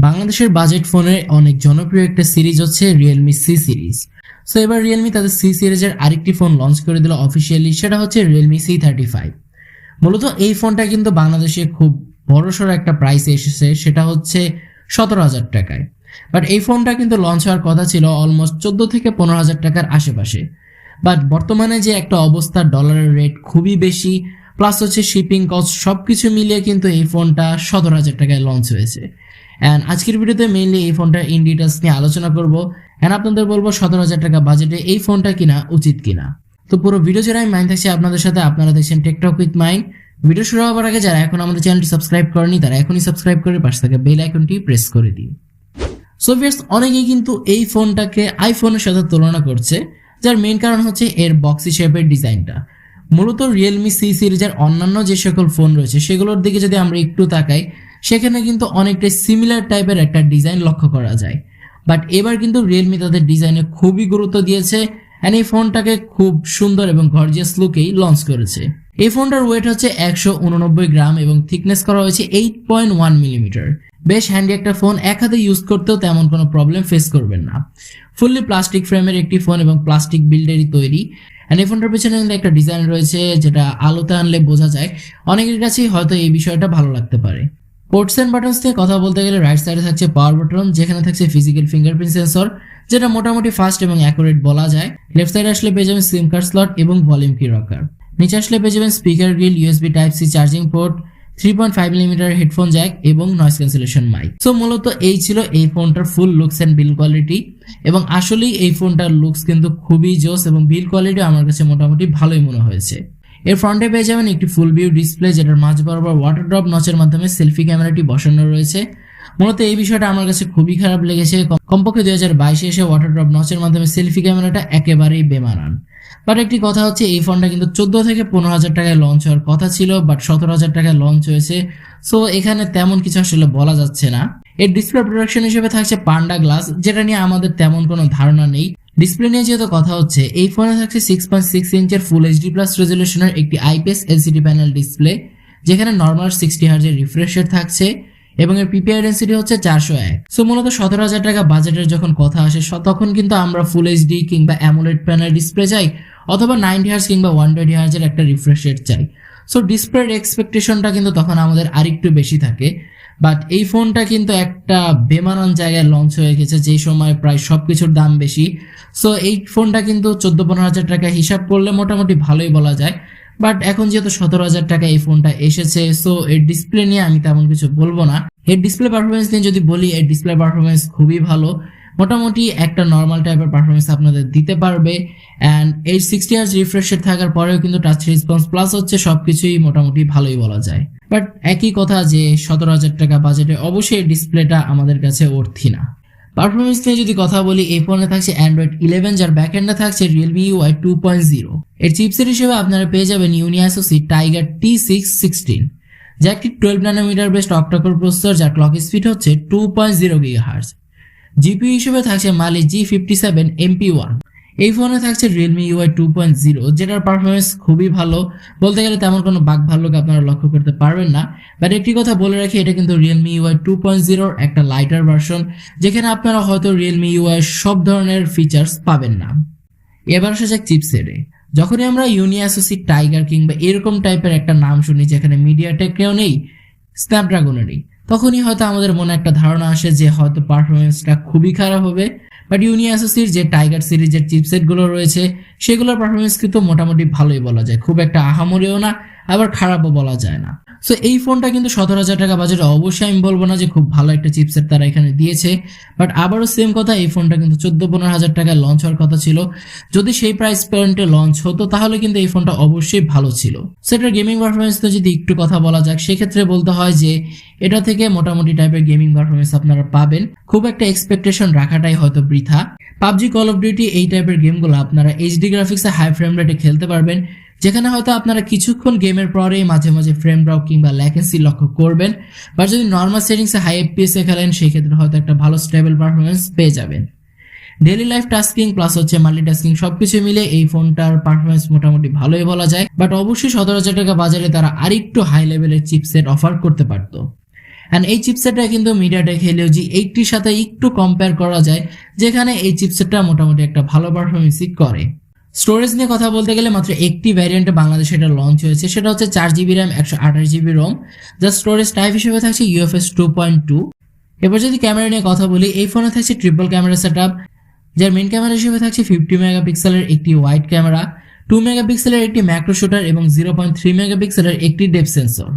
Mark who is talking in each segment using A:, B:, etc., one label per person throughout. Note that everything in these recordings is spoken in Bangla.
A: বাংলাদেশের বাজেট ফোনের অনেক জনপ্রিয় একটা সিরিজ হচ্ছে রিয়েলমি সি সিরিজ। সো এবার রিয়েলমি তাদের সি সিরিজের আরেকটি ফোন লঞ্চ করে দিল অফিসিয়ালি, সেটা হচ্ছে রিয়েলমি C35। মূলত এই ফোনটা কিন্তু বাংলাদেশে খুব বড়সড় একটা প্রাইসে এসেছে, সেটা হচ্ছে 17,000 টাকায়। বাট এই ফোনটা কিন্তু লঞ্চ হওয়ার কথা ছিল অলমোস্ট 14 থেকে 15,000 টাকার আশেপাশে। বাট বর্তমানে যে একটা অবস্থা, ডলারের রেট খুবই বেশি, প্লাস হচ্ছে শিপিং কস্ট, সব কিছু মিলিয়ে কিন্তু এই ফোনটা 17,000 টাকায় লঞ্চ হয়েছে। অ্যান্ড আজকের ভিডিওতে মেইনলি এই ফোনটার ইন ডিটেলস নিয়ে আলোচনা করবো, অ্যান্ড আপনাদের বলবো 17,000 টাকা বাজেটে এই ফোনটা কিনা উচিত কিনা। তো পুরো ভিডিও জুড়ে আমি মাইন থাকছি আপনাদের সাথে, আপনারা দেখছেন টেকটক উইথ মাইন। ভিডিও শুরু হওয়ার আগে যারা এখন আমাদের চ্যানেলটি সাবস্ক্রাইব করেনি তারা এখনই সাবস্ক্রাইব করে পাশে থাকা বেল আইকনটি প্রেস করে দিন। সো ভিউয়ার্স, অনেকেই কিন্তু এই ফোনটাকে আইফোনের সাথে তুলনা করছে, যার মেইন কারণ হচ্ছে এর বক্সি শেপের ডিজাইনটা। মূলত রিয়েলমি সি সিরিজের অন্যান্য যে সকল ফোন রয়েছে সেগুলোর দিকে যদি আমরা একটু তাকাই, সেখানে কিন্তু অনেকটাই সিমিলার টাইপের একটা ডিজাইন লক্ষ্য করা যায়। বাট এবার কিন্তু রিয়েলমি তাদের ডিজাইনে খুবই গুরুত্ব দিয়েছে, অ্যান্ড এই ফোনটাকে খুব সুন্দর এবং গর্জিয়াস লুকেই লঞ্চ করেছে। এই ফোনটার ওয়েট হচ্ছে 189 গ্রাম এবং থিকনেস করা হয়েছে 8.1 মিলিমিটার। বেশ হ্যান্ডি একটা ফোন, এক হাতে ইউজ করতেও তেমন কোনো প্রবলেম ফেস করবেন না। ফুললি প্লাস্টিক ফ্রেমের একটি ফোন এবং প্লাস্টিক বিল্ডেরই তৈরি। অ্যান্ড এই ফোনটার পেছনে কিন্তু একটা ডিজাইন রয়েছে যেটা আলোতে আনলে বোঝা যায়, অনেকের কাছেই হয়তো এই বিষয়টা ভালো লাগতে পারে। পোর্টস এন্ড বাটনস নিয়ে কথা বলতে গেলে রাইট সাইডে থাকছে পাওয়ার বাটন, যেখানে থাকছে ফিজিক্যাল ফিঙ্গারপ্রিন্ট সেন্সর, যেটা মোটামুটি ফাস্ট এবং অ্যাকুরেট বলা যায়। লেফট সাইডে আসলে পেয়ে যাবেন সিম কার্ড স্লট এবং ভলিউম কি রকার। নিচে আসলে পেয়ে যাবেন speaker grille, USB type C charging port, 3.5 millimetre headphone jack এবং নয়েজ ক্যান্সেলেশন মাইক। সো মূলত এই ছিল এই ফোনটার full looks and build quality, এবং আসলেই এই ফোনটার লুকস কিন্তু খুবই জোস এবং বিল্ড কোয়ালিটি আমার কাছে মোটামুটি ভালোই মনে হয়েছে। এর ফ্রন্টে পেয়ে যাবেন একটি ফুল ভিউ ডিসপ্লে, যেটার মাঝ বরাবর ওয়াটার ড্রপ নচের মাধ্যমে সেলফি ক্যামেরাটি বসানো রয়েছে। মূলত এই বিষয়টা আমার কাছে খুবই খারাপ লেগেছে। কমপক্ষে 2022 এসে ওয়াটার ড্রপ নচের মাধ্যমে সেলফি ক্যামেরাটা একেবারেই বেমানান। বাট একটি কথা হচ্ছে, এই ফোনটা কিন্তু 14 থেকে 15,000 টাকায় লঞ্চ হওয়ার কথা ছিল, বাট 17,000 টাকায় লঞ্চ হয়েছে। সো এখানে তেমন কিছু আসলে বলা যাচ্ছে না। এর ডিসপ্লে প্রোডাকশন হিসেবে থাকছে পান্ডা গ্লাস, যেটা নিয়ে আমাদের তেমন কোনো ধারণা নেই। ডিসপ্লে নিয়ে যেহেতু কথা হচ্ছে, এই ফোনে থাকছে 6.6 ইঞ্চের ফুল এইচডি প্লাস রেজলিউশনের একটি আইপিএস এলসিডি প্যানেল ডিসপ্লে, যেখানে নর্মাল 60 হার্জের রিফ্রেশ রেট থাকছে এবং এর পিপিআই ডেনসিটি হচ্ছে 401। সো মূলত 17,000 টাকা বাজেটের যখন কথা আসে, তখন কিন্তু আমরা ফুল এইচডি কিংবা অ্যামোলেড প্যানেল ডিসপ্লে চাই, অথবা 90 হার্জ কিংবা 120 হার্জের একটা রিফ্রেশ রেট চাই। সো ডিসপ্লের এক্সপেকটেশনটা কিন্তু তখন আমাদের আরেকটু বেশি থাকে। বাট এই ফোনটা কিন্তু একটা বেমানান জায়গায় লঞ্চ হয়ে গেছে, যেই সময় প্রায় সবকিছুর দাম বেশি। সো এই ফোনটা কিন্তু 14-15,000 টাকা হিসাব করলে মোটামুটি ভালোই বলা যায়। বাট এখন যেহেতু 17,000 টাকা এই ফোনটা এসেছে, সো এর ডিসপ্লে নিয়ে আমি তেমন কিছু বলবো না। এর ডিসপ্লে পারফরমেন্স নিয়ে যদি বলি, এর ডিসপ্লে পারফরমেন্স খুবই ভালো, মোটামুটি একটা নর্মাল টাইপের পারফরমেন্স আপনাদের দিতে পারবে। অ্যান্ড এই 60 হার্জ রিফ্রেশ রেট থাকার পরেও কিন্তু টাচ রেসপন্স প্লাস হচ্ছে সবকিছুই মোটামুটি ভালোই বলা যায়। বাট একই কথা যে 17,000 টাকা বাজেটে অবশ্যই ডিসপ্লেটা আমাদের কাছে অর্থী না। পারফরমেন্স নিয়ে যদি কথা বলি, এই ফোনে থাকছে অ্যান্ড্রয়েড 11, যার ব্যাকএন্ডে থাকছে Realme UI 2.0। এর চিপসেট হিসেবে আপনারা পেয়ে যাবেন ইউনিএসওসি টাইগার T616, যা একটি 12 ন্যানোমিটার বেসড অক্টাকোর প্রসেসর, যার ক্লক স্পিড হচ্ছে 2.0 GHz। জিপিইউ হিসেবে থাকছে মালি G57 MP1। এই ফোনে থাকছে Realme UI 2.0, যেটার পারফরমেন্স খুবই ভালো, বলতে গেলে তেমন কোনো বাগ ভাল্লুক আপনারা লক্ষ্য করতে পারবেন না। বাট একটি কথা বলে রাখি, এটা কিন্তু Realme UI 2.0 একটা লাইটার ভার্সন, যেখানে আপনারা হয়তো Realme UI সব ধরনের ফিচার্স পাবেন না। এবার আসা যাক চিপসেটে। যখনই আমরা ইউনিএসওসি টাইগার কিংবা এরকম টাইপের একটা নাম শুনি যেখানে মিডিয়াটেকেও নেই, স্ন্যাপড্রাগনেরই, তখনই হয়তো আমাদের মনে একটা ধারণা আসে যে হয়তো পারফরমেন্সটা খুবই খারাপ হবে। বাট ইউনিএসওসির যে টাইগার সিরিজের চিপসেটগুলো রয়েছে, সেগুলোর পারফরমেন্স কিন্তু মোটামুটি ভালোই বলা যায়, খুব একটা আহামরিও না, আবার খারাপও বলা যায় না। সো এই ফোনটা কিন্তু 17,000 টাকা বাজেটে অবশ্যই আমি বলবো না যে খুব ভালো একটা চিপসেট তারা এখানে দিয়েছে। বাট আবারও সেম কথা, এই ফোনটা কিন্তু 14-15,000 টাকায় লঞ্চ হওয়ার কথা ছিল। যদি সেই প্রাইস পয়েন্টে লঞ্চ হতো তাহলে কিন্তু এই ফোনটা অবশ্যই ভালো ছিল। সেটার গেমিং পারফরমেন্স তো যদি একটু কথা বলা যাক, সেক্ষেত্রে বলতে হয় যে এটা থেকে মোটামুটি টাইপের গেমিং পারফরমেন্স আপনারা পাবেন। খুব একটা এক্সপেকটেশন রাখাটাই হয়তো বৃথা। পাবজি, কল অফ ডিউটি এই টাইপের গেমগুলো আপনারা এইচডি গ্রাফিক্সে হাই ফ্রেম রেটে খেলতে পারবেন, যেখানে হয়তো আপনারা কিছুক্ষণ গেমের পরেই মাঝে মাঝে ফ্রেম ড্রপ কিংবা ল্যাকেন্সি লক্ষ্য করবেন। বা যদি নর্মাল সেটিংসে হাই এফপিএস এ খেলেন, সেই ক্ষেত্রে হয়তো একটা ভালো স্টেবল পারফরমেন্স পেয়ে যাবেন। ডেইলি লাইফ টাস্কিং প্লাস হচ্ছে মাল্টিটাস্কিং সবকিছু মিলে এই ফোনটার পারফরমেন্স মোটামুটি ভালোই বলা যায়। বাট অবশ্যই 17,000 টাকা বাজারে তারা আরেকটু হাই লেভেলের চিপসেট অফার করতে পারতো। অ্যান্ড এই চিপসেটটা কিন্তু মিডিয়াটেক হেলিও G80 সাথে একটু কম্পেয়ার করা যায়, যেখানে এই চিপসেটটা মোটামুটি একটা ভালো পারফরমেন্সই করে। স্টোরেজ নিয়ে কথা বলতে গেলে মাত্র একটি ভ্যারিয়েন্টে বাংলাদেশে এটা লঞ্চ হয়েছে, সেটা হচ্ছে 4GB র্যাম 128GB রোম, যার স্টোরেজ টাইপ হিসেবে থাকছে UFS 2.2। এবার যদি ক্যামেরা নিয়ে কথা বলি, এই ফোনে থাকছে ট্রিপল ক্যামেরা সেটআপ, যার মেইন ক্যামেরা হিসেবে থাকছে 50 মেগাপিক্সেলের একটি ওয়াইড ক্যামেরা, 2 মেগাপিক্সেলের একটি ম্যাক্রো শুটার এবং 0.3 মেগাপিক্সেলের একটি ডেপথ সেন্সর।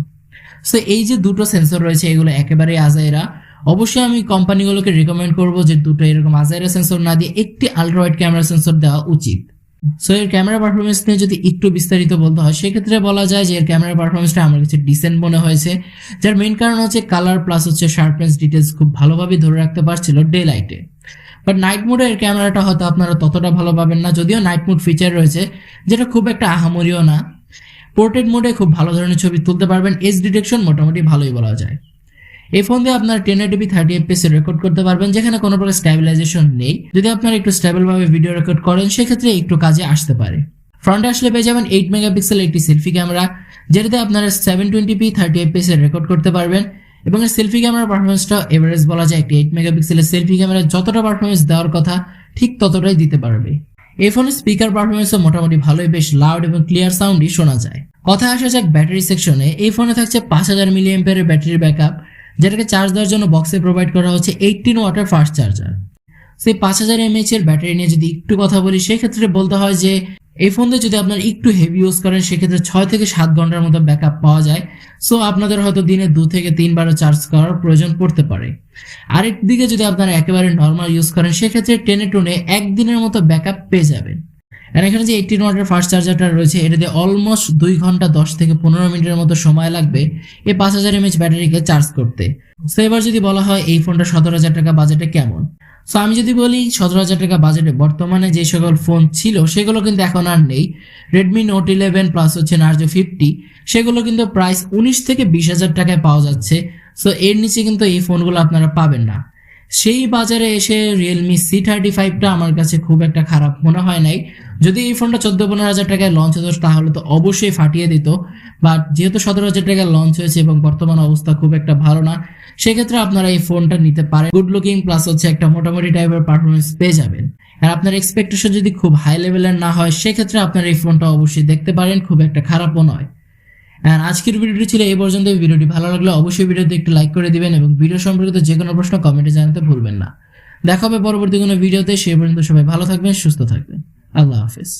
A: সো এই যে দুটো সেন্সর রয়েছে এগুলো একেবারেই আজাইরা। অবশ্যই আমি কোম্পানিগুলোকে রিকমেন্ড করবো যে দুটো এরকম আজাইরা সেন্সর না দিয়ে একটি আলট্রা ওয়াইড ক্যামেরা সেন্সর দেওয়া উচিত। সো এর ক্যামেরা পারফরমেন্স নিয়ে যদি একটু বিস্তারিত বলতে হয়, সেক্ষেত্রে বলা যায় যে এর ক্যামেরা পারফরমেন্সটা আমার কাছে ডিসেন্ট মনে হয়েছে, যার মেইন কারণ হচ্ছে কালার প্লাস হচ্ছে শার্পনেস ডিটেলস খুব ভালোভাবে ধরে রাখতে পারছিল ডে লাইটে। বাট নাইট মোডে এর ক্যামেরাটা হয়তো আপনারা ততটা ভালো পাবেন না, যদিও নাইট মোড ফিচার রয়েছে যেটা খুব একটা আহামরিও না। পোর্ট্রেট মোডে খুব ভালো ধরনের ছবি তুলতে পারবেন, এজ ডিটেকশন মোটামুটি ভালোই বলা যায়। এই ফোন দিয়ে আপনার 1080p 30fps রেকর্ড করতে পারবেন, যেখানে কোনো প্রকার স্ট্যাবিলাইজেশন নেই। যদি আপনারা একটু স্টেবল ভাবে ভিডিও রেকর্ড করেন সেক্ষেত্রে একটু কাজে আসতে পারে। ফ্রন্টে আসলে পেয়ে যাবেন 8 মেগাপিক্সেল একটি সেলফি ক্যামেরা, যেটাতে আপনারা 720p 30fps রেকর্ড করতে পারবেন, এবং এর সেলফি ক্যামেরা পারফরমেন্সটা এভারেজ বলা যায়। একটি 8 মেগাপিক্সেলের সেলফি ক্যামেরা যতটা পারফরমেন্স দেওয়ার কথা ঠিক ততটাই দিতে পারবে। এই ফোনের স্পিকার পারফরমেন্সও মোটামুটি ভালোই, বেশ লাউড এবং ক্লিয়ার সাউন্ডই শোনা যায়। কথা আসা যাক ব্যাটারি সেকশনে, এই ফোনে থাকছে 5000 mAh ব্যাটারির ব্যাকআপ, যেটাকে চার্জ দেওয়ার জন্য বক্সে প্রোভাইড করা হচ্ছে 18 ওয়াটের ফাস্ট চার্জার। সেই 5000 mAh এর ব্যাটারি নিয়ে যদি একটু কথা বলি, সেক্ষেত্রে বলতে হয় যে এই ফোন দিয়ে যদি আপনার একটু হেভি ইউজ করেন সেক্ষেত্রে 6 থেকে 7 ঘন্টার মতো ব্যাকআপ পাওয়া যায়। সো আপনাদের হয়তো দিনে 2 থেকে 3 বারও চার্জ করার প্রয়োজন পড়তে পারে। আরেকদিকে যদি আপনারা একেবারে নর্মাল ইউজ করেন সেক্ষেত্রে টেনে টুনে একদিনের মতো ব্যাকআপ পেয়ে যাবেন। আর এখানে যে 18 ওয়াটের ফাস্ট চার্জারটা রয়েছে, এটাতে অলমোস্ট 2 ঘন্টা 10 থেকে 15 মিনিটের মতো সময় লাগবে এই 5000 mAh ব্যাটারিকে চার্জ করতে। সো এবার যদি বলা হয় এই ফোনটা 17,000 টাকা বাজেটে কেমন, সো আমি যদি বলি 17,000 টাকা বাজেটে বর্তমানে যে সকল ফোন ছিল সেগুলো কিন্তু এখন আর নেই। রেডমি নোট 11 প্লাস হচ্ছে নার্জো 50, সেগুলো কিন্তু প্রাইস 19 থেকে 20,000 টাকায় পাওয়া যাচ্ছে। সো এর নিচে কিন্তু এই ফোনগুলো আপনারা পাবেন না। সেই বাজারে এসে রিয়েলমি C35টা আমার কাছে খুব একটা খারাপ মনে হয় নাই। যদি এই ফোনটা 14-15,000 টাকায় লঞ্চ হতো তাহলে তো অবশ্যই ফাটিয়ে দিত, বাট যেহেতু 17,000 টাকায় লঞ্চ হয়েছে এবং বর্তমান অবস্থা খুব একটা ভালো না, সেক্ষেত্রে আপনারা এই ফোনটা নিতে পারেন। গুড লুকিং প্লাস হচ্ছে একটা মোটামুটি টাইপের পারফরমেন্স পেয়ে যাবেন। আর আপনার এক্সপেকটেশন যদি খুব হাই লেভেলের না হয় সেক্ষেত্রে আপনারা এই ফোনটা অবশ্যই দেখতে পারেন, খুব একটা খারাপও নয়। আর আজকের ভিডিওটি ছিল এই পর্যন্ত। ভিডিওটি ভালো লাগলে অবশ্যই ভিডিওতে একটু লাইক করে দিবেন এবং ভিডিও সম্পর্কিত যে কোনো প্রশ্ন কমেন্টে জানাতে ভুলবেন না। দেখা হবে পরবর্তী কোনো ভিডিওতে, সে পর্যন্ত সবাই ভালো থাকবেন, সুস্থ থাকবেন। আল্লাহ হাফেজ।